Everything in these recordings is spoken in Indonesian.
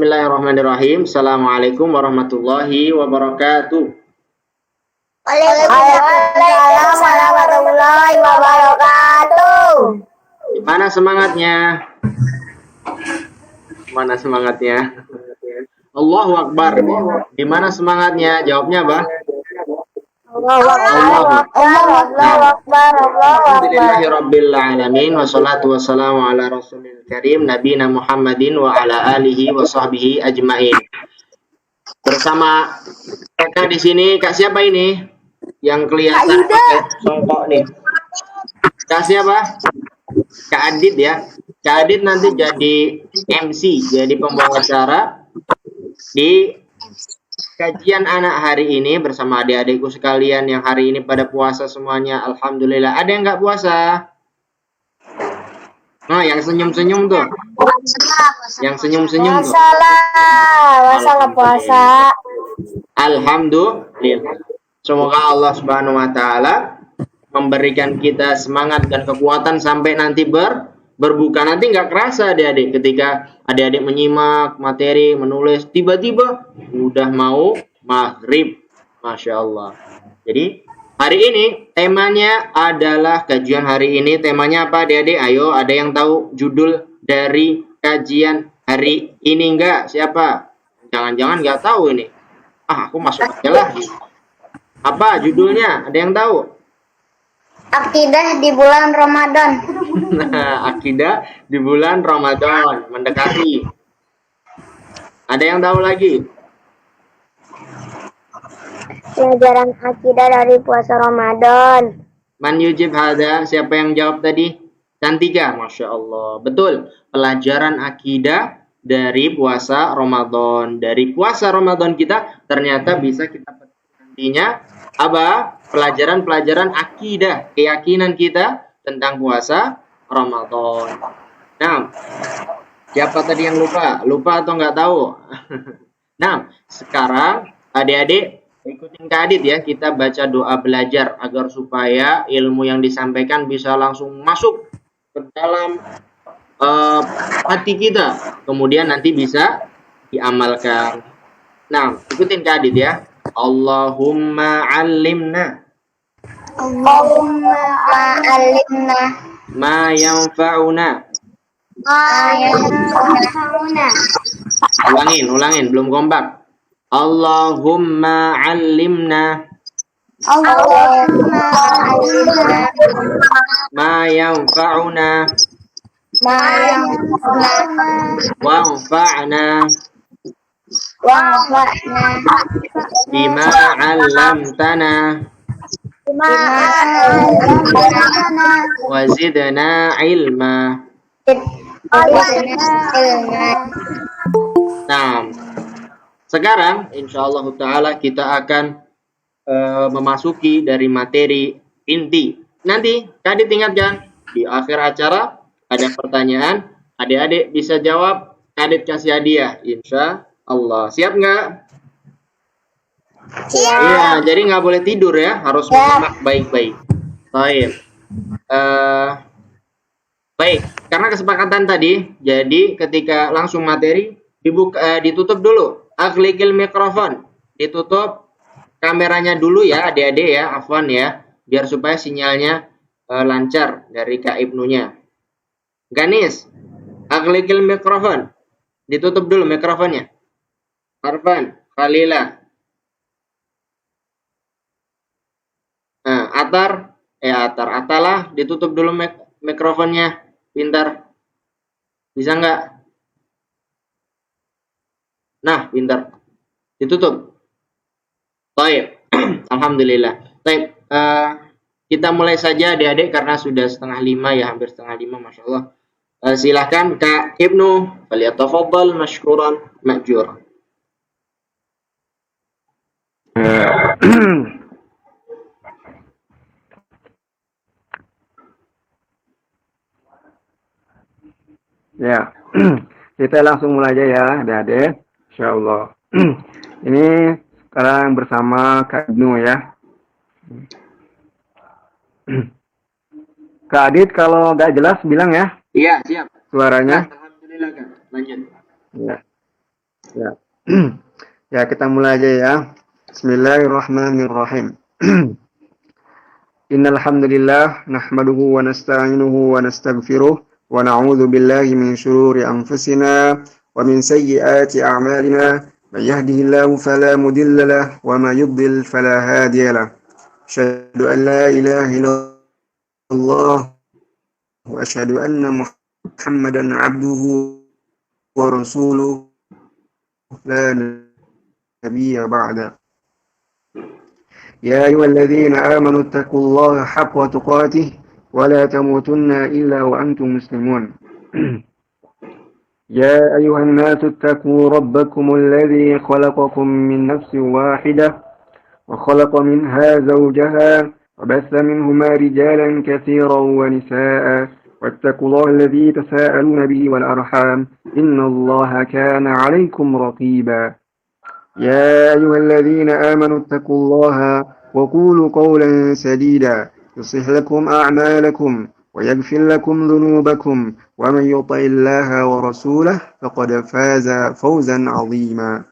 Bismillahirrahmanirrahim. Assalamualaikum warahmatullahi wabarakatuh. Waalaikumsalam warahmatullahi wabarakatuh. Gimana semangatnya? Mana semangatnya? Allahu Akbar. Gimana semangatnya? Jawabnya apa? Allahu Akbar. Alhamdulillahirabbil alamin wassalatu wassalamu ala rasulil karim nabiyina Muhammadin wa ala alihi wa sahbihi ajmain. Bersama kita di sini Kak siapa ini? Yang kelihatan pakai songkok nih. Kak siapa? Kak Adit ya. Kak Adit nanti jadi MC, jadi pembawa acara di kajian anak hari ini bersama adik-adikku sekalian yang hari ini pada puasa semuanya. Alhamdulillah. Ada yang nggak puasa? Nah, yang senyum-senyum tuh. Yang senyum-senyum tuh. Masalah puasa. Alhamdulillah. Semoga Allah Subhanahu wa taala memberikan kita semangat dan kekuatan sampai nanti berbuka. Nanti nggak kerasa adik-adik ketika adik-adik menyimak materi, menulis, tiba-tiba udah mau maghrib. Masya Allah. Jadi hari ini temanya adalah kajian hari ini. Temanya apa adik-adik? Ayo, ada yang tahu judul dari kajian hari ini nggak? Siapa? Jangan-jangan nggak tahu ini. Aku masuk aja lah. Apa judulnya? Ada yang tahu? Akidah di bulan Ramadan. Nah, akidah di bulan Ramadan mendekati. Ada yang tahu lagi? Pelajaran akidah dari puasa Ramadan. Man yujib hada? Siapa yang jawab tadi? Cantika, Masya Allah. Betul, pelajaran akidah dari puasa Ramadan. Dari puasa Ramadan kita ternyata bisa kita petik nantinya apa? Pelajaran-pelajaran akidah, keyakinan kita tentang puasa Ramadan. Nah, siapa tadi yang lupa? Lupa atau nggak tahu? Nah, sekarang adik-adik ikutin Kak Adit ya. Kita baca doa belajar agar supaya ilmu yang disampaikan bisa langsung masuk ke dalam hati kita. Kemudian nanti bisa diamalkan. Nah, ikutin Kak Adit ya. Allahumma alimna. Allahumma alimna Ma yanfa'una. Ulangin, belum kompak. Allahumma alimna. Allahumma alimna Ma yanfa'una. Wanfa'na. Bima 'allamtana. Wazidna ilma. Nah, sekarang insyaallah ta'ala kita akan memasuki dari materi inti. Nanti tadi ingatkan di akhir acara ada pertanyaan, adik-adik bisa jawab, Adit kasih hadiah insya Allah. Siap nggak? Iya, jadi nggak boleh tidur ya, harus menyimak baik-baik. Baik. Baik, karena kesepakatan tadi, jadi ketika langsung materi dibuka, ditutup dulu. Aghliqil mikrofon, ditutup kameranya dulu ya, adik-adik ya, afwan ya, biar supaya sinyalnya lancar dari Kak Ibnunya. Ganis, aghliqil mikrofon, ditutup dulu mikrofonnya. Arfan, Khalila. Nah, Atalah, ditutup dulu mikrofonnya. Pintar. Bisa nggak? Nah, pintar. Ditutup. Baik. Alhamdulillah. Baik. Kita mulai saja adik-adik karena sudah 4:30 ya, hampir 4:30, Masya Allah. Silahkan Kak Ibnu, falyatafaddal mashkuran ma'juran. Ya, kita langsung mulai aja ya, adik-adik. Insyaallah. Ini sekarang bersama Kak Ibnu ya. Kak Adit, kalau nggak jelas bilang ya. Iya, siap. Suaranya. Alhamdulillah, Kak. Lanjut. Ya. Ya. Ya, kita mulai aja ya. Bismillahirrahmanirrahim. Innal hamdalillah nahmaduhu wa nasta'inuhu wa nastaghfiruh wa na'udzu billahi min shururi anfusina wa min sayyiati a'malina. Man yahdihillahu fala mudilla lahu wa man yudlil fala hadiya lahu. Asyhadu an la ilaha illallah wa asyhadu anna Muhammadan 'abduhu wa rasuluh la nabiyya ba'da. يا أيها الذين آمنوا اتقوا الله حق تقاته ولا تموتن إلا وأنتم مسلمون. يا أيها الناس اتقوا ربكم الذي خلقكم من نفس واحدة وخلق منها زوجها وبث منهما رجالا كثيرا ونساء واتقوا الله الذي تساءلون به والأرحام إن الله كان عليكم رقيبا. يا أيها الذين آمنوا اتقوا الله وقولوا قولا سديدا يصلح لكم أعمالكم ويغفر لكم ذنوبكم ومن يطع الله ورسوله فقد فاز فوزا عظيما.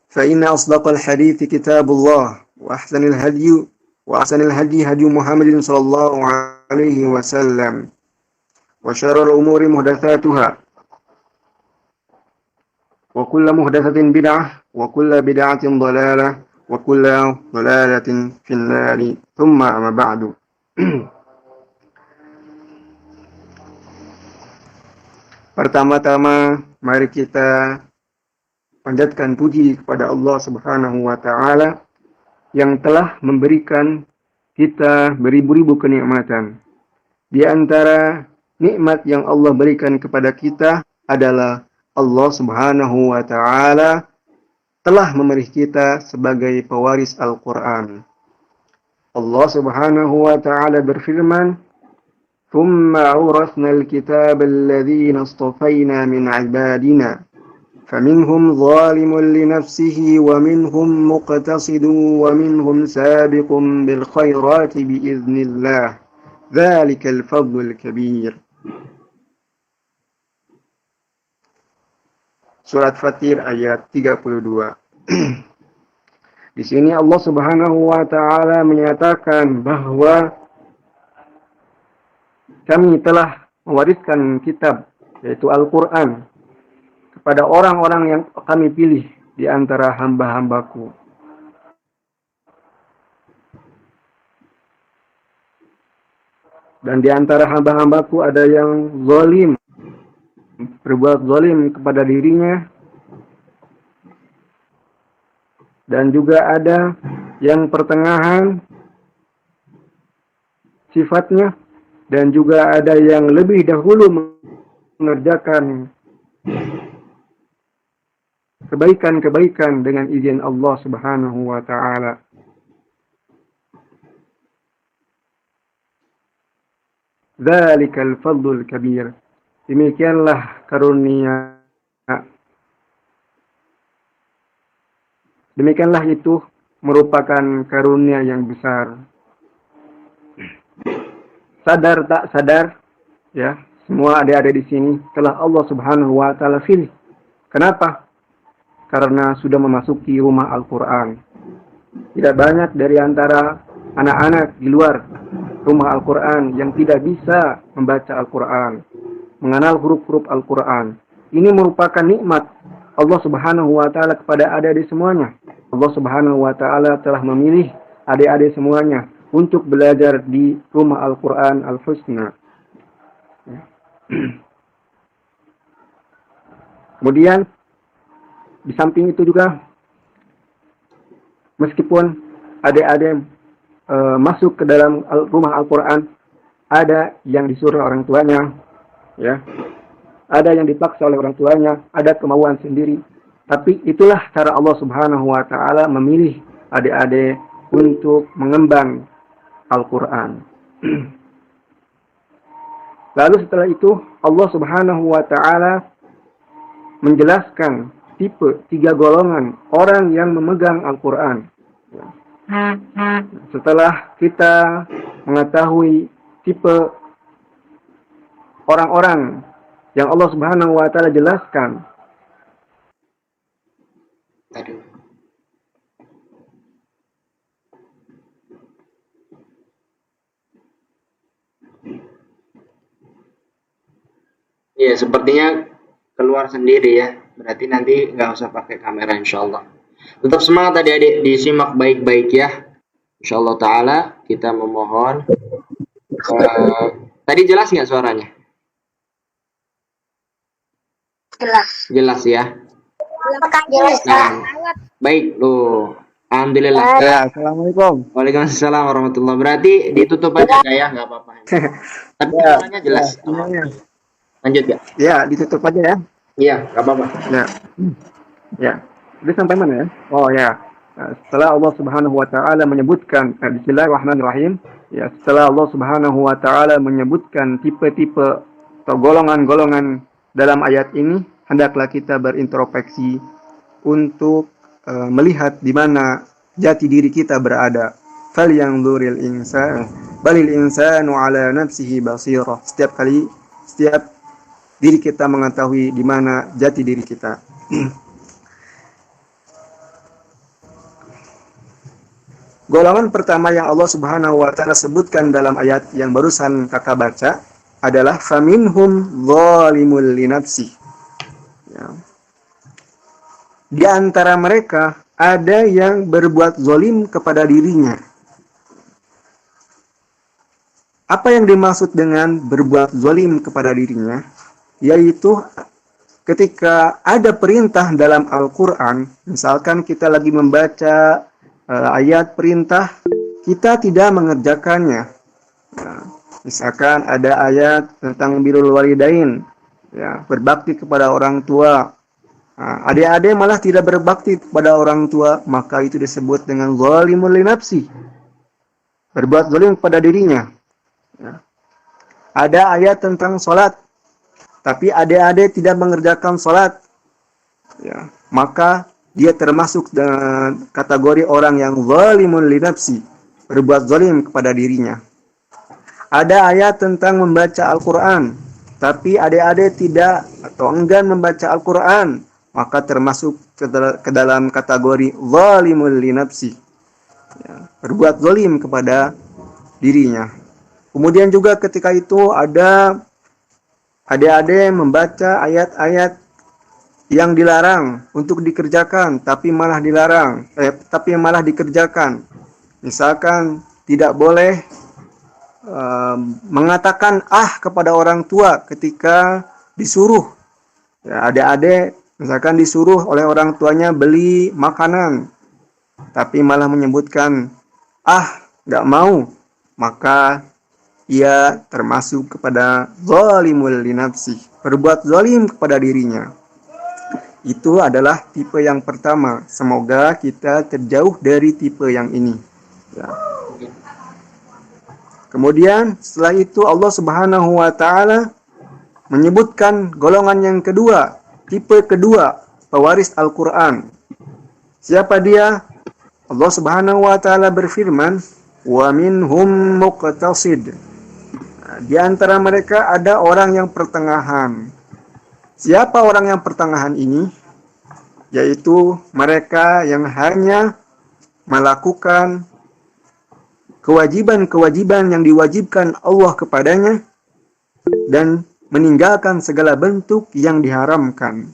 فإن أصدق الحديث كتاب الله وأحسن الهدي هدي محمد صلى الله عليه وسلم وشر الأمور محدثاتها وكل محدثة بدعة وكل بدعة ضلالة وكل ضلالة في النار ثم أما بعد. Pertama-tama mari kita panjatkan puji kepada Allah Subhanahu wa taala yang telah memberikan kita beribu-ribu kenikmatan. Di antara nikmat yang Allah berikan kepada kita adalah Allah Subhanahu wa taala telah memilih kita sebagai pewaris Al-Qur'an. Allah Subhanahu wa taala berfirman, "Tsumma awrasna al-kitaba alladhina istafayna min 'ibadina, faminhum zalimun li nafsihi wa minhum muqtasidun wa minhum sabiqun bil khairati bi idznillah. Dzalikal fadlul kabir." Surat Fatir ayat 32. Di sini Allah Subhanahu wa taala menyatakan bahwa kami telah mewariskan kitab yaitu Al-Qur'an kepada orang-orang yang kami pilih di antara hamba-hambaku. Dan di antara hamba-hambaku ada yang zalim, berbuat zalim kepada dirinya, dan juga ada yang pertengahan sifatnya, dan juga ada yang lebih dahulu mengerjakan kebaikan-kebaikan dengan izin Allah Subhanahu wa taala. Dzalikal fadlul kabir. Demikianlah karunia. Demikianlah itu merupakan karunia yang besar. Sadar tak sadar, ya, semua adik-adik di sini telah Allah Subhanahu wa taala pilih. Kenapa? Karena sudah memasuki rumah Al-Qur'an. Tidak banyak dari antara anak-anak di luar rumah Al-Qur'an yang tidak bisa membaca Al-Qur'an, mengenal huruf-huruf Al-Qur'an. Ini merupakan nikmat Allah Subhanahu wa taala kepada adik-adik semuanya. Allah Subhanahu wa taala telah memilih adik-adik semuanya untuk belajar di rumah Al-Qur'an Al-Husna. Kemudian di samping itu juga, meskipun adik-adik masuk ke dalam rumah Al-Qur'an, ada yang disuruh orang tuanya, ya, ada yang dipaksa oleh orang tuanya, ada kemauan sendiri. Tapi itulah cara Allah Subhanahu wa taala memilih adik-adik untuk mengemban Al-Qur'an. Lalu setelah itu Allah Subhanahu wa taala menjelaskan tipe 3 golongan orang yang memegang Al-Qur'an. Setelah kita mengetahui tipe orang-orang yang Allah Subhanahu wa taala jelaskan Aduh. Iya, sepertinya keluar sendiri ya. Berarti nanti nggak usah pakai kamera insya Allah. Tetap semangat adik-adik, disimak baik-baik ya. Insya Allah Ta'ala kita memohon. Tadi jelas nggak suaranya? Jelas. Jelas ya. Jelas. Nah, baik loh. Alhamdulillah. Ya, assalamualaikum. Waalaikumsalam warahmatullahi. Berarti ditutup aja ya, nggak apa-apa. Tapi Ya, suaranya jelas. semuanya. Lanjut ya? Ya, ditutup aja ya. Iya, nggak apa-apa. Ya. Ya. Jadi sampai mana ya? Oh ya. Setelah Allah Subhanahu wa taala menyebutkan bismillahirrahmanirrahim. Ya, setelah Allah Subhanahu wa taala menyebutkan tipe-tipe atau golongan-golongan dalam ayat ini, hendaklah kita berintrospeksi untuk melihat di mana jati diri kita berada. Falyanzuril insan balil insanu ala nafsihi basirah. Setiap diri kita mengetahui di mana jati diri kita. Golongan pertama yang Allah Subhanahu wa taala sebutkan dalam ayat yang barusan kakak baca adalah faminhum zalimul linafsi. Ya. Di antara mereka ada yang berbuat zalim kepada dirinya. Apa yang dimaksud dengan berbuat zalim kepada dirinya? Yaitu ketika ada perintah dalam Al-Quran, misalkan kita lagi membaca ayat perintah, kita tidak mengerjakannya. Nah, misalkan ada ayat tentang birrul walidain, ya, berbakti kepada orang tua. Nah, adik-adik malah tidak berbakti kepada orang tua, maka itu disebut dengan zalimul linafsi, berbuat zalim kepada dirinya. Ya. Ada ayat tentang sholat, tapi adik-adik tidak mengerjakan sholat, ya, maka dia termasuk dengan kategori orang yang zalimun li nafsi, berbuat zalim kepada dirinya. Ada ayat tentang membaca Al-Quran, tapi adik-adik tidak atau enggan membaca Al-Quran, maka termasuk ke dalam kategori zalimul li nafsi, ya, berbuat zalim kepada dirinya. Kemudian juga ketika itu ada adik-adik membaca ayat-ayat yang dilarang untuk dikerjakan, tapi malah dikerjakan. Misalkan tidak boleh mengatakan kepada orang tua ketika disuruh. Ya, adik-adik misalkan disuruh oleh orang tuanya beli makanan, tapi malah menyebutkan nggak mau, maka ia termasuk kepada zalimul linafsi, berbuat zalim kepada dirinya. Itu adalah tipe yang pertama. Semoga kita terjauh dari tipe yang ini. Ya. Kemudian setelah itu Allah Subhanahu wa taala menyebutkan golongan yang kedua, tipe kedua, pewaris Al-Qur'an. Siapa dia? Allah Subhanahu wa taala berfirman, "Wa minhum muqtasid." Di antara mereka ada orang yang pertengahan. Siapa orang yang pertengahan ini? Yaitu mereka yang hanya melakukan kewajiban-kewajiban yang diwajibkan Allah kepadanya dan meninggalkan segala bentuk yang diharamkan.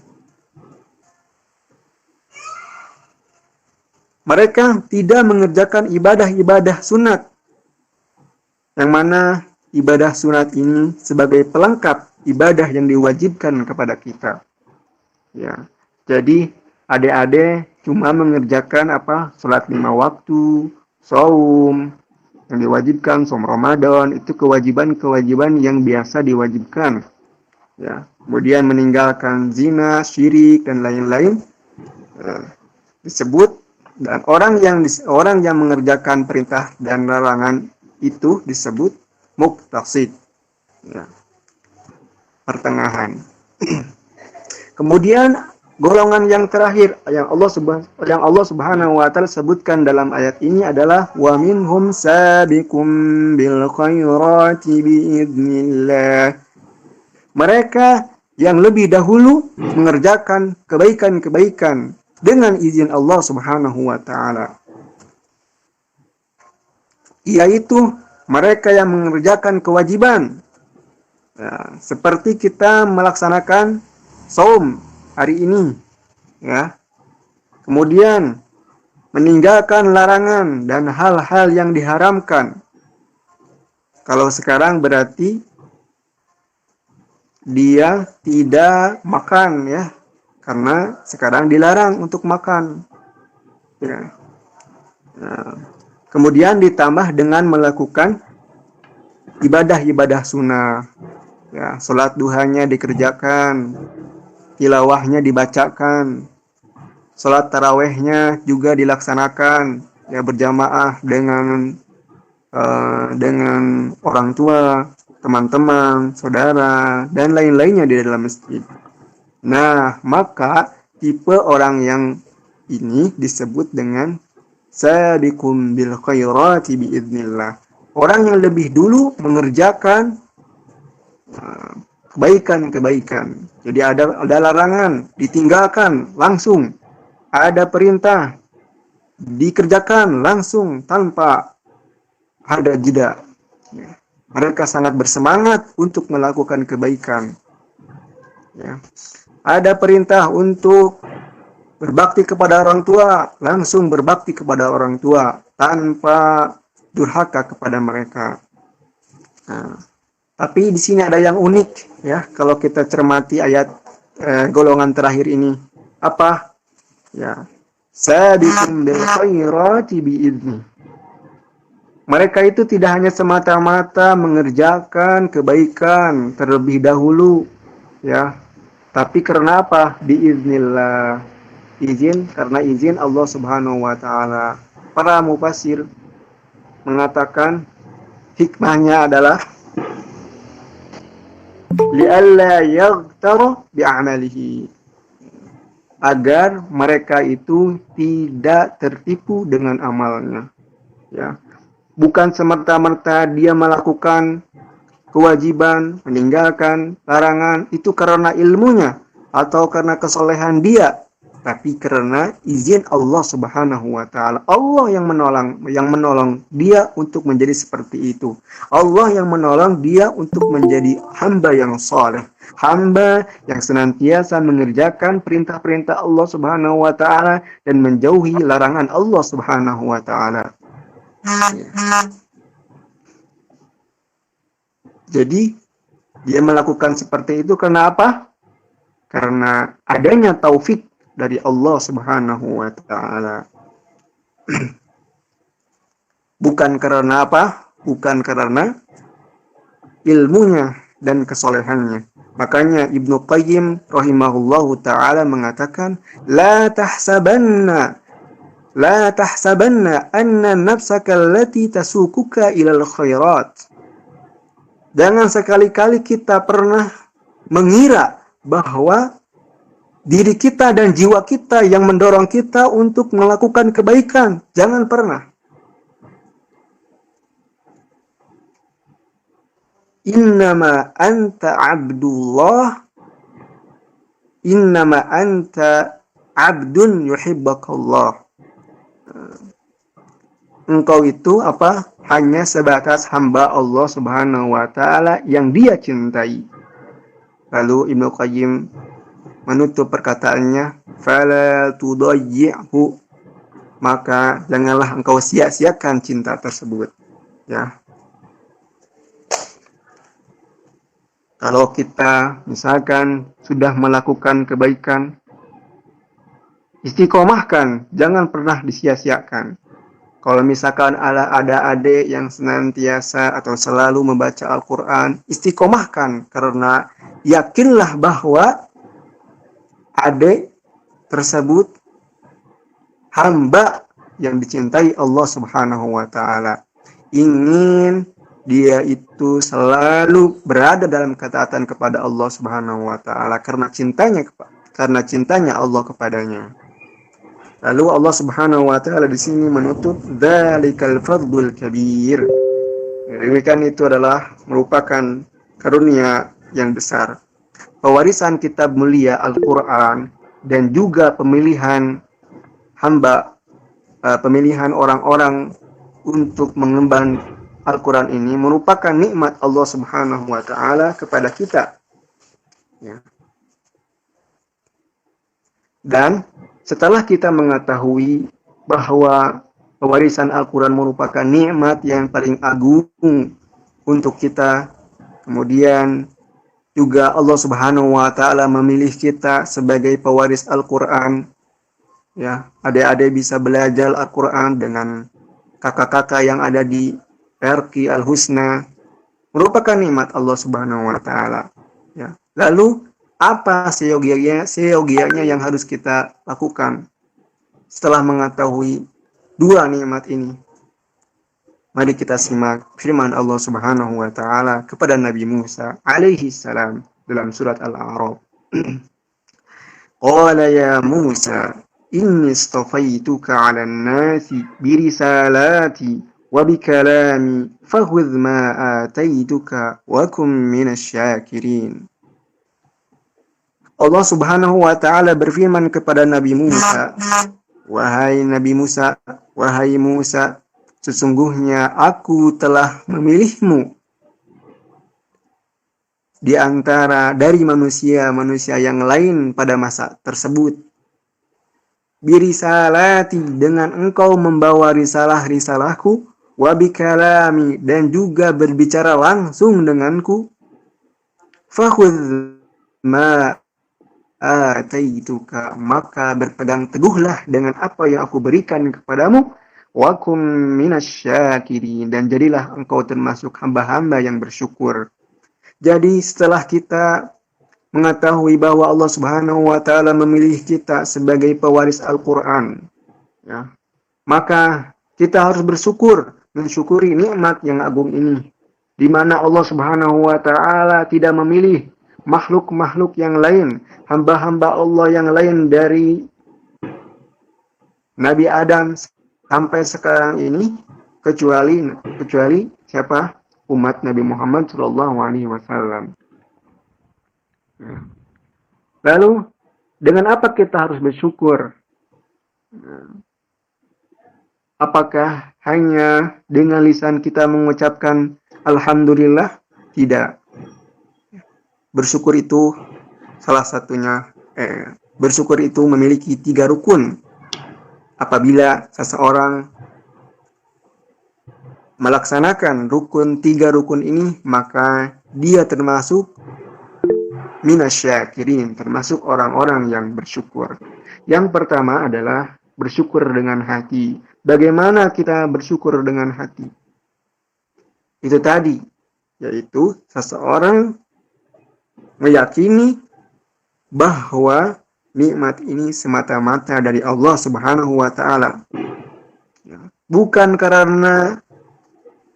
Mereka tidak mengerjakan ibadah-ibadah sunat, yang mana ibadah sunat ini sebagai pelengkap ibadah yang diwajibkan kepada kita. Ya, jadi adik-adik cuma mengerjakan sholat 5 waktu, saum yang diwajibkan, saum Ramadan, itu kewajiban-kewajiban yang biasa diwajibkan. Ya, kemudian meninggalkan zina, syirik dan lain-lain disebut, dan orang yang mengerjakan perintah dan larangan itu disebut muqtasid. Ya. Pertengahan. Kemudian golongan yang terakhir yang Allah Subhanahu wa taala sebutkan dalam ayat ini adalah wa minhum sabiqum bil khairati biidznillah. Mereka yang lebih dahulu mengerjakan kebaikan-kebaikan dengan izin Allah Subhanahu wa taala, yaitu mereka yang mengerjakan kewajiban. Ya, seperti kita melaksanakan saum hari ini, ya. Kemudian meninggalkan larangan dan hal-hal yang diharamkan. Kalau sekarang berarti dia tidak makan, ya, karena sekarang dilarang untuk makan, ya. Nah, kemudian ditambah dengan melakukan ibadah-ibadah sunnah, ya, sholat duhanya dikerjakan, tilawahnya dibacakan, sholat tarawehnya juga dilaksanakan, ya, berjamaah dengan orang tua, teman-teman, saudara, dan lain-lainnya di dalam masjid. Nah, maka tipe orang yang ini disebut dengan sabiqum bil khairati biiznillah. Orang yang lebih dulu mengerjakan kebaikan-kebaikan. Jadi ada larangan, ditinggalkan langsung. Ada perintah, dikerjakan langsung tanpa ada jeda. Mereka sangat bersemangat untuk melakukan kebaikan. Ya. Ada perintah untuk berbakti kepada orang tua, langsung berbakti kepada orang tua tanpa durhaka kepada mereka. Nah, tapi di sini ada yang unik, ya, kalau kita cermati ayat golongan terakhir ini. Apa? Ya, sabiqun bil khairati biizni. Mereka itu tidak hanya semata-mata mengerjakan kebaikan terlebih dahulu, ya, tapi karena apa? Biiznillah. Izin, karena izin Allah Subhanahu wa taala. Para mufassir mengatakan hikmahnya adalah li'alla yaghtaru bi'amalihi, agar mereka itu tidak tertipu dengan amalnya, ya. Bukan semata-mata dia melakukan kewajiban, meninggalkan larangan itu karena ilmunya atau karena kesolehan dia, tapi karena izin Allah Subhanahu wa taala. Allah yang menolong dia untuk menjadi seperti itu. Allah yang menolong dia untuk menjadi hamba yang saleh, hamba yang senantiasa mengerjakan perintah-perintah Allah Subhanahu wa taala dan menjauhi larangan Allah Subhanahu wa taala. Jadi dia melakukan seperti itu karena apa? Karena adanya taufik dari Allah Subhanahu wa taala. Bukan karena apa? Bukan karena ilmunya dan kesolehannya. Makanya Ibnu Qayyim rahimahullahu taala mengatakan, La tahsabanna anna nafsaka allati tasukuka ilal khairat. Jangan sekali-kali kita pernah mengira bahwa diri kita dan jiwa kita yang mendorong kita untuk melakukan kebaikan. Jangan pernah. Innama anta abdun yuhibbakallah. Engkau itu apa? Hanya sebatas hamba Allah Subhanahu wa taala yang dia cintai. Lalu Ibnu Qayyim menutup perkataannya, fala tudayyi'hu, maka janganlah engkau sia-siakan cinta tersebut, ya. Kalau kita misalkan sudah melakukan kebaikan, istiqomahkan, jangan pernah disia-siakan. Kalau misalkan ada adik yang senantiasa atau selalu membaca Al-Quran, istiqomahkan, karena yakinlah bahwa adik tersebut hamba yang dicintai Allah Subhanahu wa taala. Ingin dia itu selalu berada dalam ketaatan kepada Allah Subhanahu wa taala karena cintanya Allah kepadanya. Lalu Allah Subhanahu wa taala di sini menutup dzalikal fadlul kabir. Demikian itu adalah merupakan karunia yang besar. Pewarisan kitab mulia Al-Qur'an dan juga pemilihan hamba pemilihan orang-orang untuk mengemban Al-Quran ini merupakan nikmat Allah Subhanahu wa Ta'ala kepada kita. Ya. Dan setelah kita mengetahui bahwa pewarisan Al-Quran merupakan nikmat yang paling agung untuk kita, kemudian juga Allah Subhanahu wa Ta'ala memilih kita sebagai pewaris Al-Quran. Ya, adik-adik bisa belajar Al-Quran dengan kakak-kakak yang ada di PRQ Al-Husna, merupakan nikmat Allah Subhanahu wa Ta'ala. Ya. Lalu apa seyogianya yang harus kita lakukan setelah mengetahui dua nikmat ini? Mari kita simak firman Allah Subhanahu wa Ta'ala kepada Nabi Musa alaihi salam dalam surat Al-A'raf. Qala ya Musa inni istafaituka 'alan nasi birisalati wa bikalami fakhudh ma ataituka wa kum minasy syakirin. Allah Subhanahu wa Ta'ala berfirman kepada Nabi Musa, wahai Nabi Musa, wahai Musa, sesungguhnya aku telah memilihmu di antara dari manusia-manusia yang lain pada masa tersebut. Birisalati, dengan engkau membawa risalah-risalahku, wabikalami, dan juga berbicara langsung denganku. Fakhudh ma ataituka, maka berpegang teguhlah dengan apa yang aku berikan kepadamu. Wa kum minasyakirin, dan jadilah engkau termasuk hamba-hamba yang bersyukur. Jadi setelah kita mengetahui bahwa Allah Subhanahu wa Ta'ala memilih kita sebagai pewaris Al-Quran, ya, maka kita harus bersyukur, mensyukuri nikmat yang agung ini, di mana Allah Subhanahu wa Ta'ala tidak memilih makhluk-makhluk yang lain, hamba-hamba Allah yang lain dari Nabi Adam sampai sekarang ini, kecuali siapa? Umat Nabi Muhammad Shallallahu Alaihi Wasallam. Lalu dengan apa kita harus bersyukur? Apakah hanya dengan lisan kita mengucapkan Alhamdulillah? Tidak. Bersyukur itu salah satunya, bersyukur itu memiliki 3 rukun. Apabila seseorang melaksanakan 3 rukun ini, maka dia termasuk minasyakirin, termasuk orang-orang yang bersyukur. Yang pertama adalah bersyukur dengan hati. Bagaimana kita bersyukur dengan hati? Itu tadi, yaitu seseorang meyakini bahwa nikmat ini semata-mata dari Allah Subhanahu wa Ta'ala. Bukan karena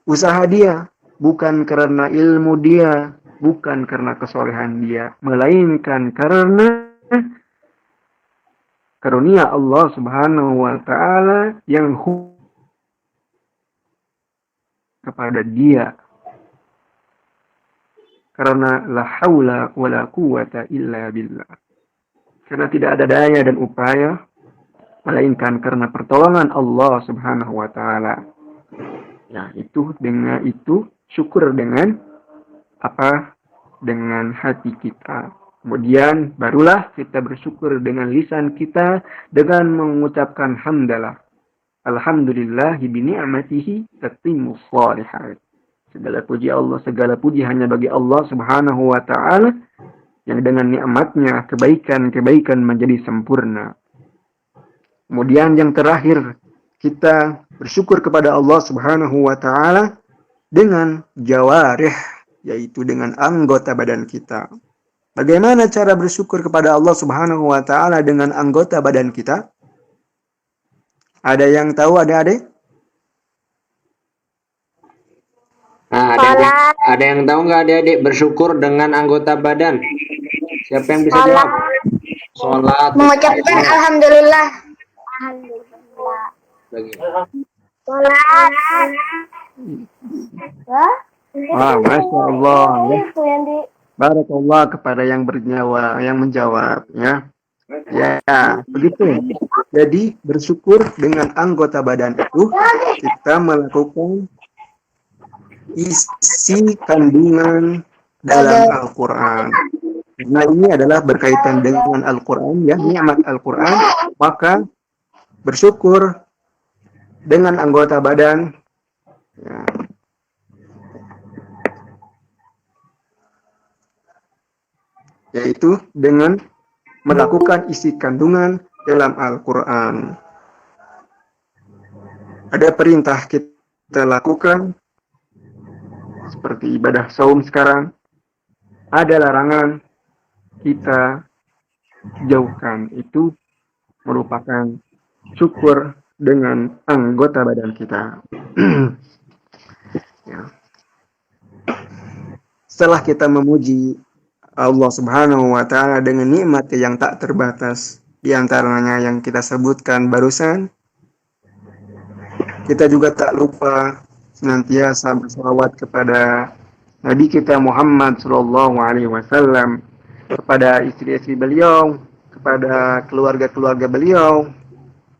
usaha dia, bukan karena ilmu dia, bukan karena kesolehan dia, melainkan karena karunia Allah Subhanahu wa Ta'ala yang kepada dia. Karena la haula wala quwata illa billah. Karena tidak ada daya dan upaya melainkan karena pertolongan Allah Subhanahu wa Ta'ala. Ya, dengan itu syukur dengan apa? Dengan hati kita. Kemudian barulah kita bersyukur dengan lisan kita dengan mengucapkan hamdalah. Alhamdulillahi bi ni'matihi tatimmus shalihat. Segala puji hanya bagi Allah Subhanahu wa Ta'ala yang dengan nikmatnya kebaikan-kebaikan menjadi sempurna. Kemudian yang terakhir, kita bersyukur kepada Allah Subhanahu wa Ta'ala dengan jawarih, yaitu dengan anggota badan kita. Bagaimana cara bersyukur kepada Allah Subhanahu wa Ta'ala dengan anggota badan kita? Ada yang tahu, adik-adik? Nah, ada yang tahu nggak adik-adik bersyukur dengan anggota badan? Siapa yang bisa jawab? Sholat. Mengucapkan Alhamdulillah. Sholat. Wah, Masya Allah. Ya. Barakallah kepada yang menjawab. Ya. Ya, begitu. Jadi bersyukur dengan anggota badan itu kita melakukan isi kandungan dalam Al-Quran. Nah, ini adalah berkaitan dengan Al-Quran, ya, nikmat Al-Quran. Maka bersyukur dengan anggota badan, ya, yaitu dengan melakukan isi kandungan dalam Al-Quran. Ada perintah kita lakukan seperti ibadah saum sekarang. Ada larangan kita jauhkan. Itu merupakan syukur dengan anggota badan kita. Ya. Setelah kita memuji Allah Subhanahu wa Ta'ala dengan nikmat yang tak terbatas, di antaranya yang kita sebutkan barusan, kita juga tak lupa senantiasa bersalawat kepada Nabi kita Muhammad Sallallahu Alaihi Wasallam, kepada istri-istri beliau, kepada keluarga-keluarga beliau,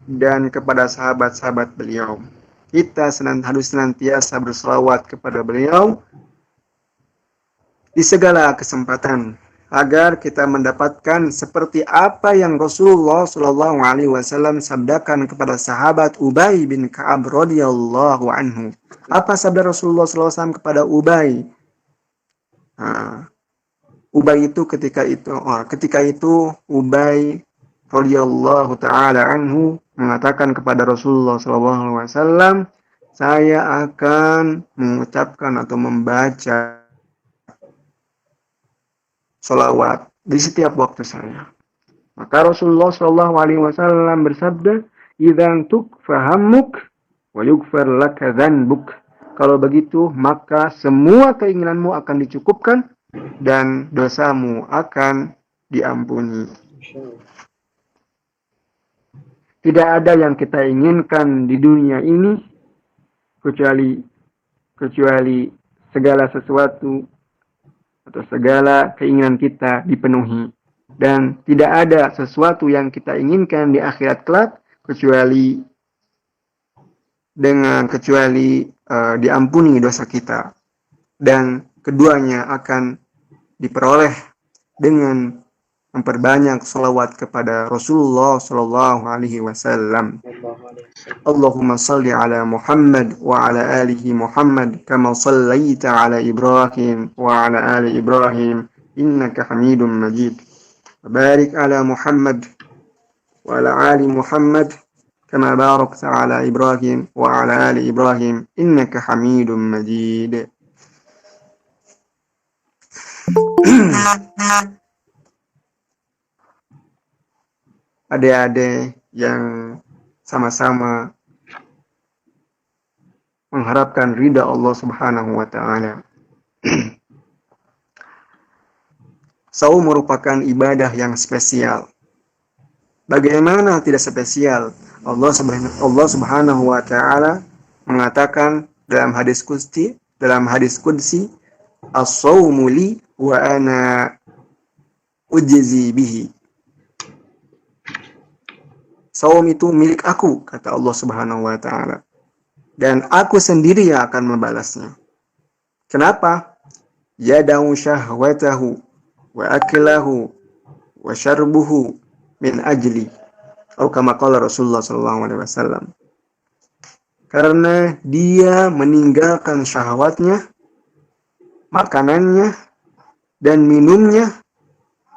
dan kepada sahabat-sahabat beliau. Kita harus senantiasa bersalawat kepada beliau di segala kesempatan agar kita mendapatkan seperti apa yang Rasulullah Shallallahu Alaihi Wasallam sabdakan kepada sahabat Ubay bin Ka'ab radhiyallahu anhu. Apa sabda Rasulullah Shallallahu Alaihi Wasallam kepada Ubay? Ubay itu ketika itu Ubay radhiyallahu taala anhu mengatakan kepada Rasulullah Shallallahu Alaihi Wasallam, saya akan mengucapkan atau membaca salawat di setiap waktu saya. Maka Rasulullah Shallallahu Alaihi Wasallam bersabda, "Idzan tukfahammuk wa yughfar laka dzanbuk." Kalau begitu, maka semua keinginanmu akan dicukupkan dan dosamu akan diampuni. Tidak ada yang kita inginkan di dunia ini kecuali segala sesuatu atau segala keinginan kita dipenuhi. Dan tidak ada sesuatu yang kita inginkan di akhirat kelak kecuali diampuni dosa kita. Dan keduanya akan diperoleh dengan memperbanyak salawat kepada Rasulullah Sallallahu Alaihi Wasallam. Allahumma salli ala Muhammad wa ala alihi Muhammad kama sallaita ala Ibrahim wa ala ali Ibrahim innaka Hamidum Majid. Barik ala Muhammad wa ala ali Muhammad kama barakta ala Ibrahim wa ala ali Ibrahim innaka Hamidum Majid. Adik-adik yang sama-sama mengharapkan ridha Allah Subhanahu wa Ta'ala. Saum merupakan ibadah yang spesial. Bagaimana tidak spesial? Allah Subhanahu wa Ta'ala mengatakan dalam hadis qudsi, as-saumu li wa ana ujzi bihi. Saum itu milik aku, kata Allah Subhanahu wa Ta'ala. Dan aku sendiri yang akan membalasnya. Kenapa? Yada'u syahwatahu wa aklahu wa syarbuhu min ajli. Atau kama qala Rasulullah sallallahu alaihi wasallam. Karena dia meninggalkan syahwatnya, makanannya, dan minumnya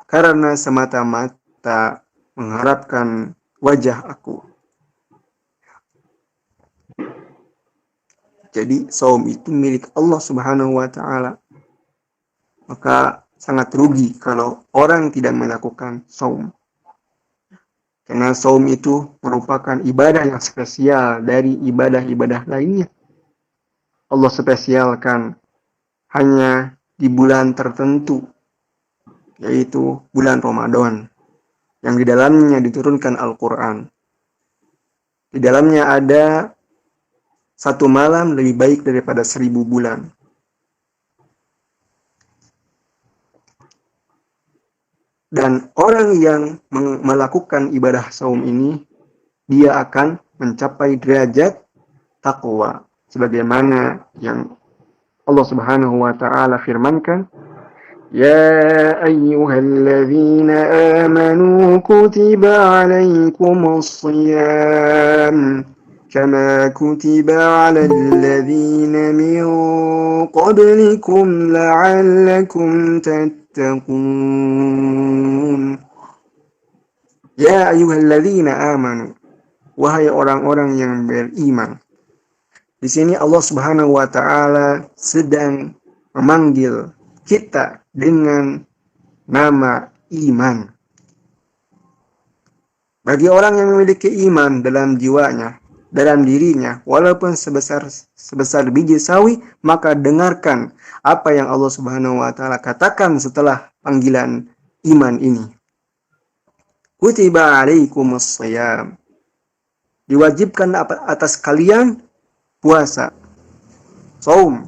karena semata-mata mengharapkan wajah aku. Jadi saum itu milik Allah Subhanahu wa Ta'ala. Maka sangat rugi kalau orang tidak melakukan saum. Karena saum itu merupakan ibadah yang spesial dari ibadah-ibadah lainnya. Allah spesialkan hanya di bulan tertentu, yaitu bulan Ramadan, yang di dalamnya diturunkan Al-Quran. Di dalamnya ada satu malam lebih baik daripada 1000 bulan. Dan orang yang melakukan ibadah saum ini, dia akan mencapai derajat takwa. Sebagaimana yang Allah Subhanahu wa taala firmankan, "Ya ayyuhalladzina amanu kutiba 'alaikumus shiyam kama kutiba 'alal ladzina min qablikum la'allakum tattaqun." Ya ayyuhalladzina amanu, wahai orang-orang yang beriman. Di sini Allah Subhanahu wa taala sedang memanggil kita dengan nama iman. Bagi orang yang memiliki iman dalam jiwanya, dalam dirinya, walaupun sebesar biji sawi, maka dengarkan apa yang Allah Subhanahu wa taala katakan setelah panggilan iman ini. Kutiba 'alaikumus shiyam. Diwajibkan atas kalian puasa, saum,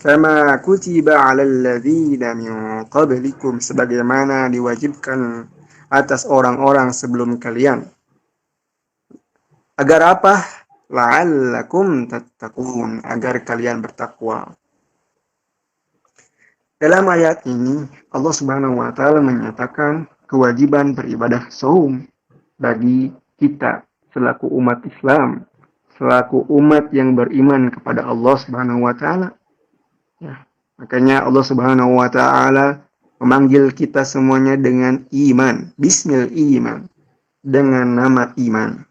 kama kutiba 'alal ladzina min qablikum, sebagaimana diwajibkan atas orang-orang sebelum kalian. Agar apa? La'allakum tattaqun, agar kalian bertakwa. Dalam ayat ini Allah Subhanahu wa taala menyatakan kewajiban beribadah saum bagi kita selaku umat Islam, selaku umat yang beriman kepada Allah Subhanahu wa taala. Ya, makanya Allah Subhanahu wa taala memanggil kita semuanya dengan iman, bismil iman, dengan nama iman.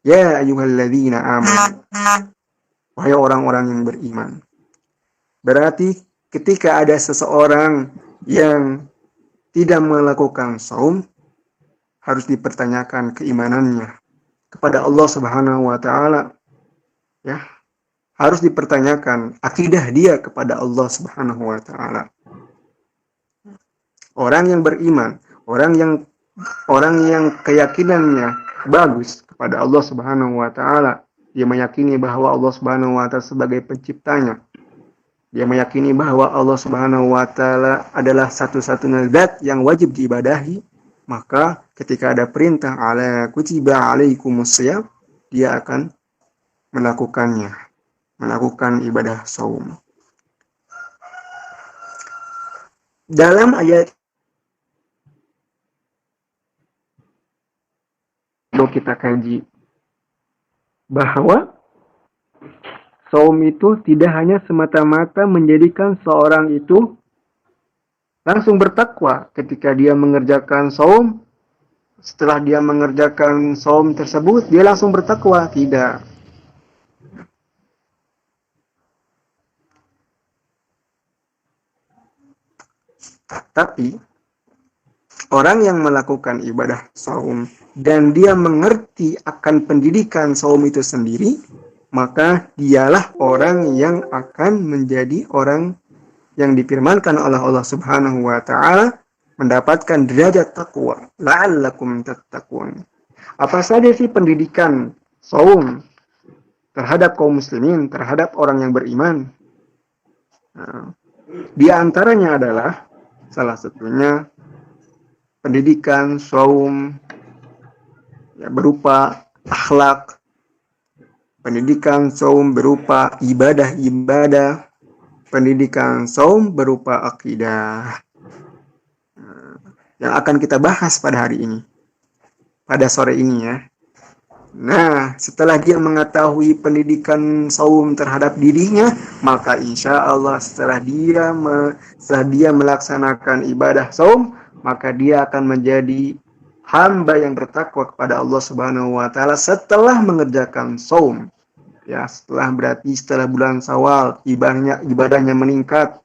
Ya ayyuhalladzina amanu, wahai orang-orang yang beriman. Berarti ketika ada seseorang yang tidak melakukan saum, harus dipertanyakan keimanannya kepada Allah Subhanahu wa taala. Ya, harus dipertanyakan akidah dia kepada Allah Subhanahu wa taala. Orang yang beriman, orang yang keyakinannya bagus kepada Allah Subhanahu wa taala, dia meyakini bahwa Allah Subhanahu wa taala sebagai penciptanya. Dia meyakini bahwa Allah Subhanahu wa taala adalah satu-satunya zat yang wajib diibadahi, maka ketika ada perintah ala kutiba 'alaikumus shiyam, dia akan melakukannya, melakukan ibadah saum. Dalam ayat itu kita kaji bahwa saum itu tidak hanya semata-mata menjadikan seorang itu langsung bertakwa ketika dia mengerjakan saum. Setelah dia mengerjakan saum tersebut, dia langsung bertakwa. Tidak. Tapi orang yang melakukan ibadah saum dan dia mengerti akan pendidikan saum itu sendiri, maka dialah orang yang akan menjadi orang yang difirmankan oleh Allah Subhanahu wa taala mendapatkan derajat takwa. La'allakum tattaqun. Apa saja sih pendidikan saum terhadap kaum muslimin, terhadap orang yang beriman? Nah, di antaranya adalah salah satunya pendidikan saum ya, berupa akhlak, pendidikan saum berupa ibadah-ibadah, pendidikan saum berupa akidah. Yang akan kita bahas pada hari ini, pada sore ini ya. Nah, setelah dia mengetahui pendidikan saum terhadap dirinya, maka insya Allah setelah dia melaksanakan ibadah saum, maka dia akan menjadi hamba yang bertakwa kepada Allah Subhanahu wa taala setelah mengerjakan saum. Ya, setelah bulan Syawal ibadahnya meningkat.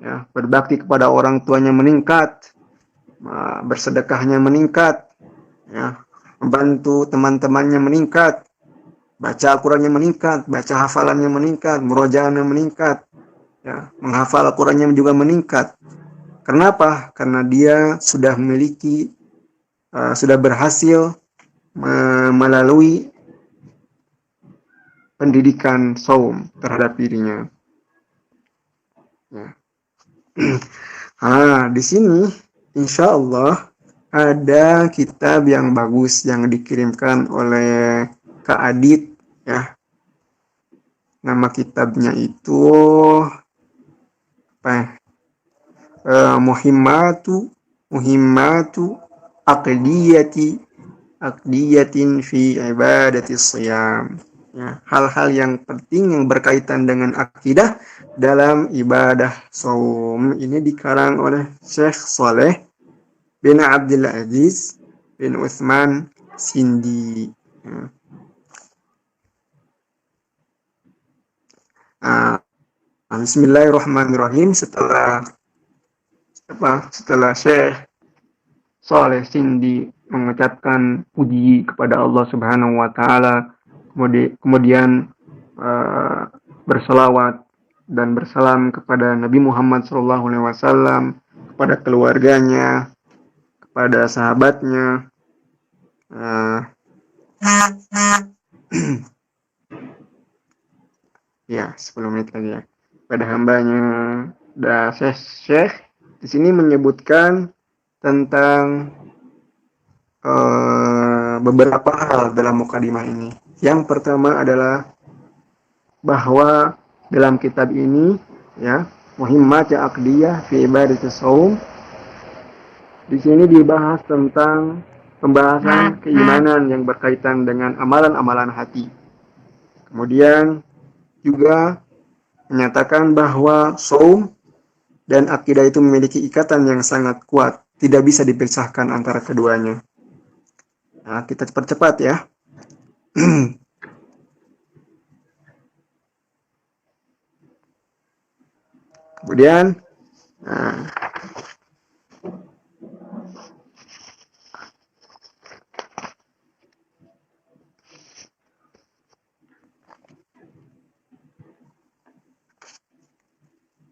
Ya, berbakti kepada orang tuanya meningkat. Bersedekahnya meningkat. Ya, membantu teman-temannya meningkat. Baca Al-Qur'annya meningkat, baca hafalannya meningkat, murojaahnya meningkat. Ya, menghafal Al-Qur'annya juga meningkat. Kenapa? Karena dia sudah berhasil melalui pendidikan saum terhadap dirinya. Ya. Di sini insya Allah ada kitab yang bagus yang dikirimkan oleh Kak Adit ya. Nama kitabnya itu apa ya? Muhimmatu aqdiyatin fi ibadati siyam. Ya, hal-hal yang penting yang berkaitan dengan akidah dalam ibadah saum. Ini dikarang oleh Syekh Saleh bin Abdul Aziz bin Utsman Sindi. Ya. Bismillahirrahmanirrahim. Setelah Syekh Saleh Sindi mengucapkan puji kepada Allah Subhanahu wa taala, kemudian berselawat dan bersalam kepada Nabi Muhammad SAW, kepada keluarganya, kepada sahabatnya, ya 10 menit lagi ya, pada hambanya. Dan Syekh di sini menyebutkan tentang beberapa hal dalam mukadimah ini. Yang pertama adalah bahwa dalam kitab ini ya, Muhimmat Aqdiyah fi Ibadatis Shaum, di sini dibahas tentang pembahasan keimanan yang berkaitan dengan amalan-amalan hati. Kemudian juga menyatakan bahwa shaum dan akidah itu memiliki ikatan yang sangat kuat, tidak bisa dipisahkan antara keduanya. Nah, kita percepat ya. Kemudian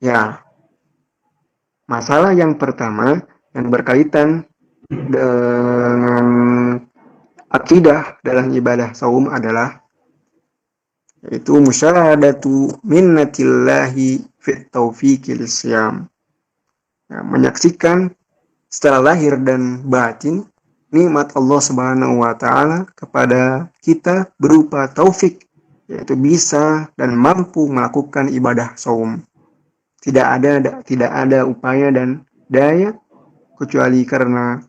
ya, masalah yang pertama yang berkaitan dengan akidah dalam ibadah saum adalah yaitu musyahadatu minnatillahi fit taufiqil syam. Ya, menyaksikan secara lahir dan batin nikmat Allah Subhanahu wa taala kepada kita berupa taufik, yaitu bisa dan mampu melakukan ibadah saum. Tidak ada upaya dan daya kecuali karena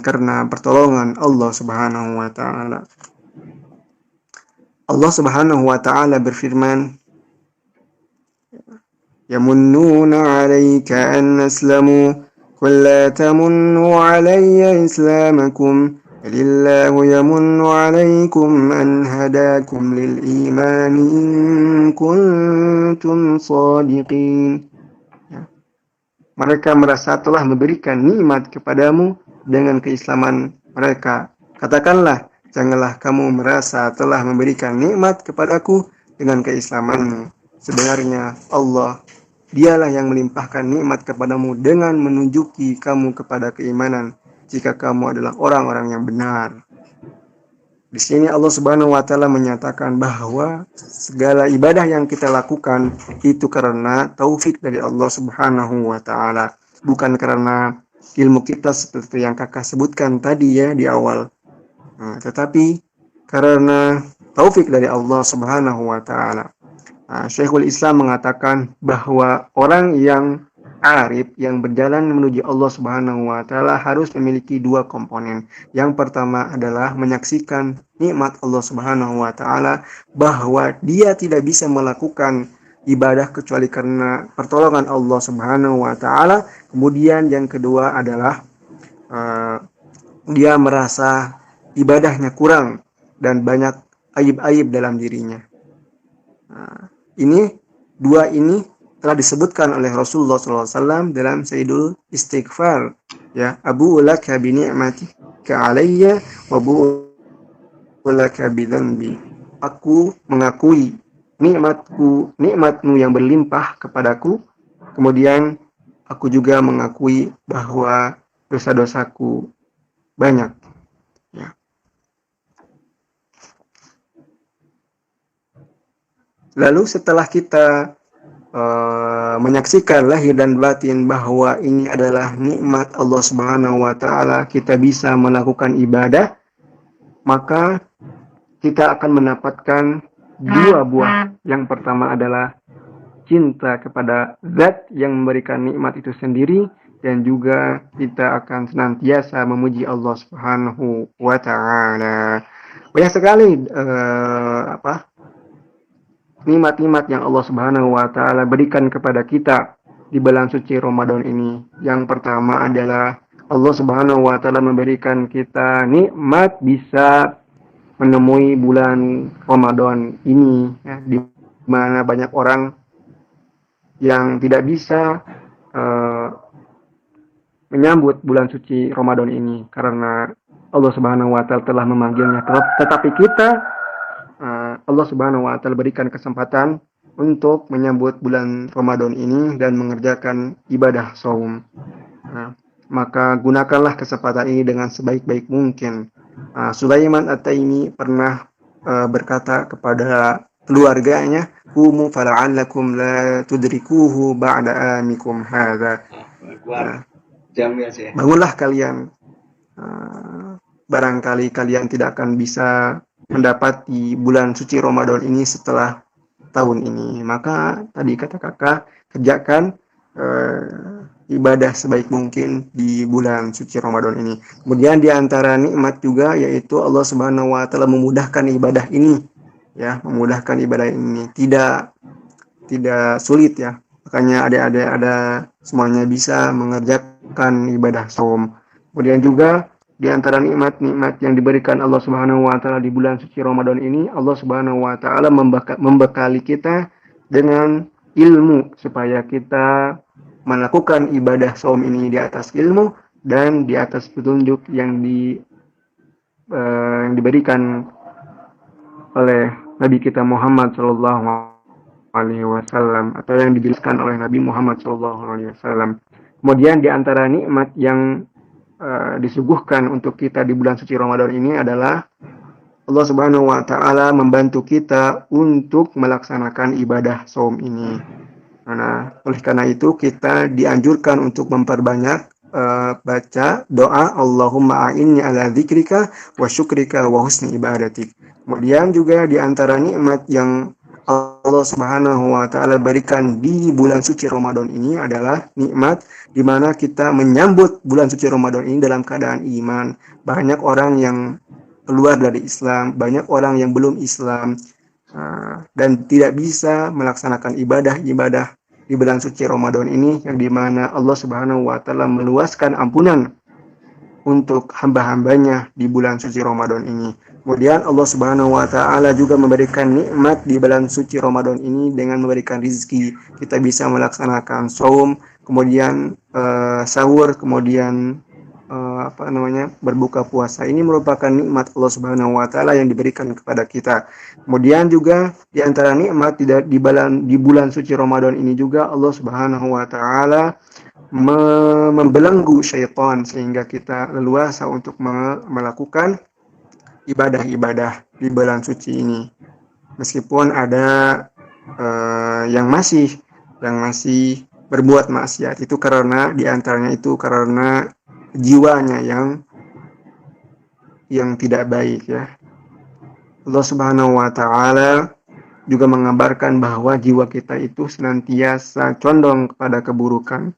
karena pertolongan Allah Subhanahu wa taala. Allah Subhanahu wa taala berfirman, "Yamunnuna 'alaika an aslamu qul la tamunnu 'alayya islamakum lillahu yamunnu 'alaykum an hadakum lil iman in kuntum shadiqin." Mereka merasa telah memberikan nikmat kepadamu dengan keislaman mereka. Katakanlah, janganlah kamu merasa telah memberikan nikmat kepadaku dengan keislamanmu. Sebenarnya Allah, dialah yang melimpahkan nikmat kepadamu dengan menunjuki kamu kepada keimanan jika kamu adalah orang-orang yang benar. Di sini Allah Subhanahu wa taala menyatakan bahwa segala ibadah yang kita lakukan itu karena taufik dari Allah Subhanahu wa taala, bukan karena ilmu kita seperti yang Kakak sebutkan tadi ya di awal. Tetapi karena taufik dari Allah Subhanahu wa taala. Syekhul Islam mengatakan bahwa orang yang arif yang berjalan menuju Allah Subhanahu wa taala harus memiliki dua komponen. Yang pertama adalah menyaksikan nikmat Allah Subhanahu wa taala, bahwa dia tidak bisa melakukan ibadah kecuali karena pertolongan Allah Subhanahu wa taala. Kemudian yang kedua adalah dia merasa ibadahnya kurang dan banyak aib-aib dalam dirinya. Dua ini telah disebutkan oleh Rasulullah SAW dalam Sayyidul Istighfar. Ya, Abu laka bi ni'matika alayya wa bu laka bi dhanbi. Aku mengakui nikmatmu yang berlimpah kepadaku. Kemudian aku juga mengakui bahwa dosa-dosaku banyak. Ya. Lalu setelah kita menyaksikan lahir dan batin bahwa ini adalah nikmat Allah Subhanahu wa taala, kita bisa melakukan ibadah, maka kita akan mendapatkan dua buah. Yang pertama adalah cinta kepada zat yang memberikan nikmat itu sendiri, dan juga kita akan senantiasa memuji Allah Subhanahu wa taala. Banyak sekali nikmat-nikmat yang Allah Subhanahu wa taala berikan kepada kita di bulan suci Ramadan ini. Yang pertama adalah Allah Subhanahu wa taala memberikan kita nikmat bisa menemui bulan Ramadan ini, ya, di mana banyak orang yang tidak bisa menyambut bulan suci Ramadan ini karena Allah Subhanahu wa taala telah memanggilnya. Tetapi kita, Allah Subhanahu wa taala berikan kesempatan untuk menyambut bulan Ramadan ini dan mengerjakan ibadah saum. Maka gunakanlah kesempatan ini dengan sebaik-baik mungkin. Sulaiman At-Taimi pernah berkata kepada keluarganya, "Qumu fala'allakum la tudrikuhu ba'da amikum hadza." Bangunlah kalian, barangkali kalian tidak akan bisa mendapati bulan suci Ramadan ini setelah tahun ini. Maka tadi kata kakak, kerjakan ibadah sebaik mungkin di bulan suci Ramadan ini. Kemudian di antara nikmat juga yaitu Allah Subhanahu wa taala memudahkan ibadah ini, ya, memudahkan ibadah ini tidak sulit, ya. Makanya adik-adik ada semuanya bisa mengerjakan ibadah saum. Kemudian juga di antara nikmat-nikmat yang diberikan Allah Subhanahu wa taala di bulan suci Ramadan ini, Allah Subhanahu wa taala membekali kita dengan ilmu supaya kita melakukan ibadah saum ini di atas ilmu dan di atas petunjuk yang diberikan oleh Nabi kita Muhammad sallallahu alaihi wasallam, atau yang dijelaskan oleh Nabi Muhammad sallallahu alaihi wasallam. Kemudian di antara nikmat yang disuguhkan untuk kita di bulan suci Ramadan ini adalah Allah Subhanahu wa taala membantu kita untuk melaksanakan ibadah saum ini. Nah, oleh karena itu kita dianjurkan untuk memperbanyak baca doa Allahumma a'inni ala dzikrika wa syukrika wa husni ibadatik. Kemudian juga di antara nikmat yang Allah Subhanahu wa taala berikan di bulan suci Ramadan ini adalah nikmat di mana kita menyambut bulan suci Ramadan ini dalam keadaan iman. Banyak orang yang keluar dari Islam, banyak orang yang belum Islam dan tidak bisa melaksanakan ibadah-ibadah di bulan suci Ramadan ini, yang dimana Allah Subhanahu wa taala meluaskan ampunan untuk hamba-hambanya di bulan suci Ramadan ini. Kemudian Allah Subhanahu wa taala juga memberikan nikmat di bulan suci Ramadan ini dengan memberikan rizki. Kita bisa melaksanakan saum, kemudian sahur, kemudian berbuka puasa. Ini merupakan nikmat Allah Subhanahu wa taala yang diberikan kepada kita. Kemudian juga di antara nikmat di bulan suci Ramadan ini juga Allah Subhanahu wa taala membelenggu syaitan sehingga kita leluasa untuk melakukan ibadah-ibadah di bulan suci ini. Meskipun ada yang masih berbuat maksiat, itu karena di antaranya itu karena jiwanya yang tidak baik, ya. Allah Subhanahu wa taala juga mengabarkan bahwa jiwa kita itu senantiasa condong kepada keburukan.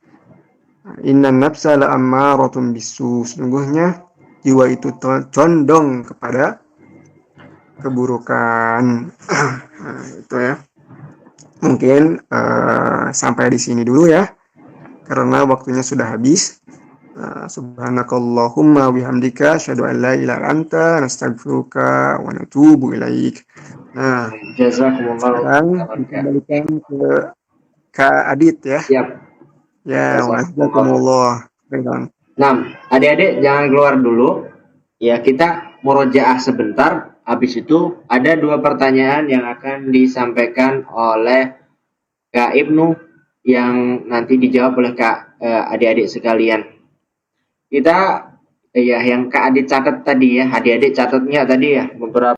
Innan nafsa la'ammaratun bisu. Sesungguhnya jiwa itu condong kepada keburukan. Itu, ya. Mungkin sampai di sini dulu, ya. Karena waktunya sudah habis. Subhanakallahumma bihamdika asyhadu an la ilaha illa anta nastaghfiruka wa natubu ilaik. Nah, Jazakumullah. sekarang dikembalikan ke Kak Adit, ya. Siap. Ya, wassalamualaikum. Nah, adik-adik jangan keluar dulu. Ya, kita murojaah sebentar. Habis itu ada 2 pertanyaan yang akan disampaikan oleh Kak Ibnu yang nanti dijawab oleh Kak adik-adik sekalian. Kita yang Kak Adit catat tadi, ya, adik-adik catatnya tadi, ya, beberapa